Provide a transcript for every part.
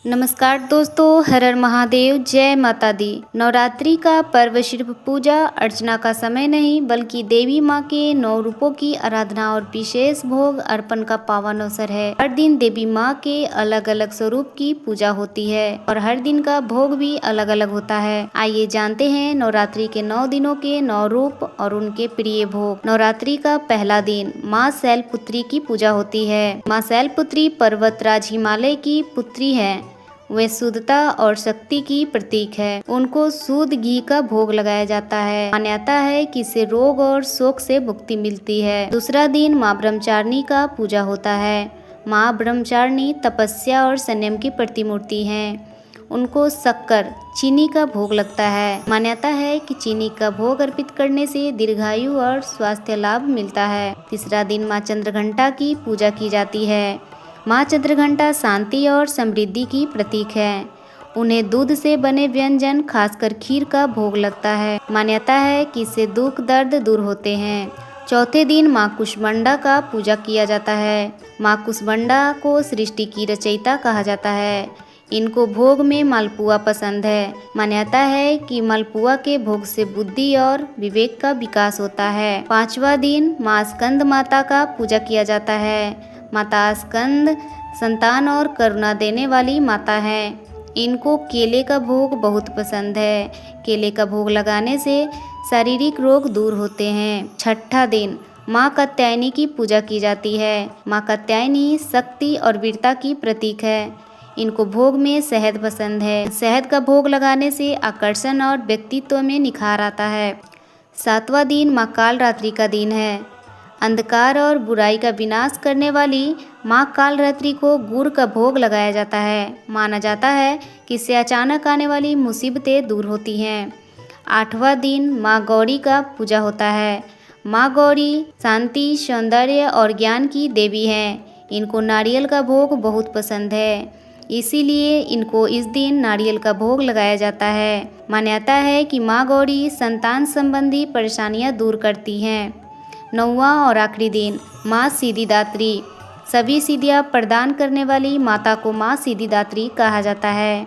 नमस्कार दोस्तों, हर हर महादेव, जय माता दी। नवरात्रि का पर्व सिर्फ पूजा अर्चना का समय नहीं बल्कि देवी माँ के 9 रूपों की आराधना और विशेष भोग अर्पण का पावन अवसर है। हर दिन देवी माँ के अलग अलग स्वरूप की पूजा होती है और हर दिन का भोग भी अलग अलग होता है। आइए जानते हैं नवरात्रि के 9 दिनों के 9 रूप और उनके प्रिय भोग। नवरात्रि का पहला दिन माँ शैलपुत्री की पूजा होती है। माँ शैलपुत्री पर्वतराज हिमालय की पुत्री है। वे शुद्धता और शक्ति की प्रतीक है। उनको शुद्ध घी का भोग लगाया जाता है। मान्यता है कि इससे रोग और शोक से मुक्ति मिलती है। दूसरा दिन माँ ब्रह्मचारिणी का पूजा होता है। माँ ब्रह्मचारिणी तपस्या और संयम की प्रतिमूर्ति है। उनको शक्कर चीनी का भोग लगता है। मान्यता है कि चीनी का भोग अर्पित करने से दीर्घायु और स्वास्थ्य लाभ मिलता है। तीसरा दिन माँ चंद्रघंटा की पूजा की जाती है। माँ चंद्रघंटा शांति और समृद्धि की प्रतीक है। उन्हें दूध से बने व्यंजन खासकर खीर का भोग लगता है। मान्यता है कि इससे दुख दर्द दूर होते हैं। चौथे दिन माँ कुष्मांडा का पूजा किया जाता है। माँ कुष्मांडा को सृष्टि की रचयिता कहा जाता है। इनको भोग में मालपुआ पसंद है। मान्यता है कि मालपुआ के भोग से बुद्धि और विवेक का विकास होता है। पांचवा दिन माँ स्कंद माता का पूजा किया जाता है। माता स्कंद संतान और करुणा देने वाली माता है। इनको केले का भोग बहुत पसंद है। केले का भोग लगाने से शारीरिक रोग दूर होते हैं। छठा दिन माँ कात्यायनी की पूजा की जाती है। माँ कात्यायनी शक्ति और वीरता की प्रतीक है। इनको भोग में शहद पसंद है। शहद का भोग लगाने से आकर्षण और व्यक्तित्व में निखार आता है। सातवां दिन माँ कालरात्रि का दिन है। अंधकार और बुराई का विनाश करने वाली माँ कालरात्रि को गुड़ का भोग लगाया जाता है। माना जाता है कि इससे अचानक आने वाली मुसीबतें दूर होती हैं। आठवां दिन माँ गौरी का पूजा होता है। माँ गौरी शांति, सौंदर्य और ज्ञान की देवी हैं। इनको नारियल का भोग बहुत पसंद है, इसीलिए इनको इस दिन नारियल का भोग लगाया जाता है। मान्यता है कि माँ गौरी संतान संबंधी परेशानियाँ दूर करती हैं। नौवां और आखिरी दिन माँ सिद्धिदात्री। सभी सिद्धियाँ प्रदान करने वाली माता को माँ सिद्धिदात्री कहा जाता है।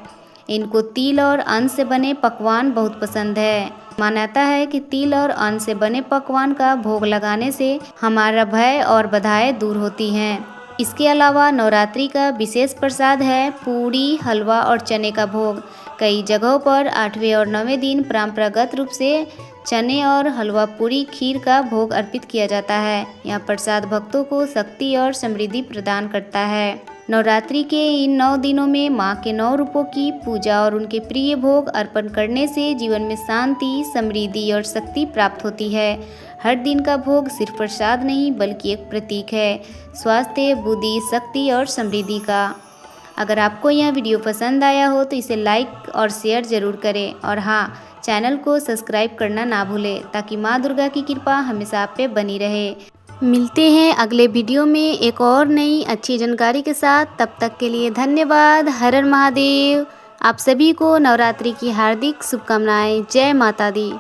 इनको तिल और अन्न से बने पकवान बहुत पसंद है। मान्यता है कि तिल और अन्न से बने पकवान का भोग लगाने से हमारा भय और बाधाएं दूर होती हैं। इसके अलावा नवरात्रि का विशेष प्रसाद है पूरी, हलवा और चने का भोग। कई जगहों पर 8वें और 9वें दिन परंपरागत रूप से चने और हलवा पूरी खीर का भोग अर्पित किया जाता है। यह प्रसाद भक्तों को शक्ति और समृद्धि प्रदान करता है। नवरात्रि के इन 9 दिनों में माँ के 9 रूपों की पूजा और उनके प्रिय भोग अर्पण करने से जीवन में शांति, समृद्धि और शक्ति प्राप्त होती है। हर दिन का भोग सिर्फ प्रसाद नहीं बल्कि एक प्रतीक है स्वास्थ्य, बुद्धि, शक्ति और समृद्धि का। अगर आपको यह वीडियो पसंद आया हो तो इसे लाइक और शेयर ज़रूर करें और हाँ, चैनल को सब्सक्राइब करना ना भूलें ताकि माँ दुर्गा की कृपा हमेशा आप पे बनी रहे। मिलते हैं अगले वीडियो में एक और नई अच्छी जानकारी के साथ। तब तक के लिए धन्यवाद। हर हर महादेव। आप सभी को नवरात्रि की हार्दिक शुभकामनाएं। जय माता दी।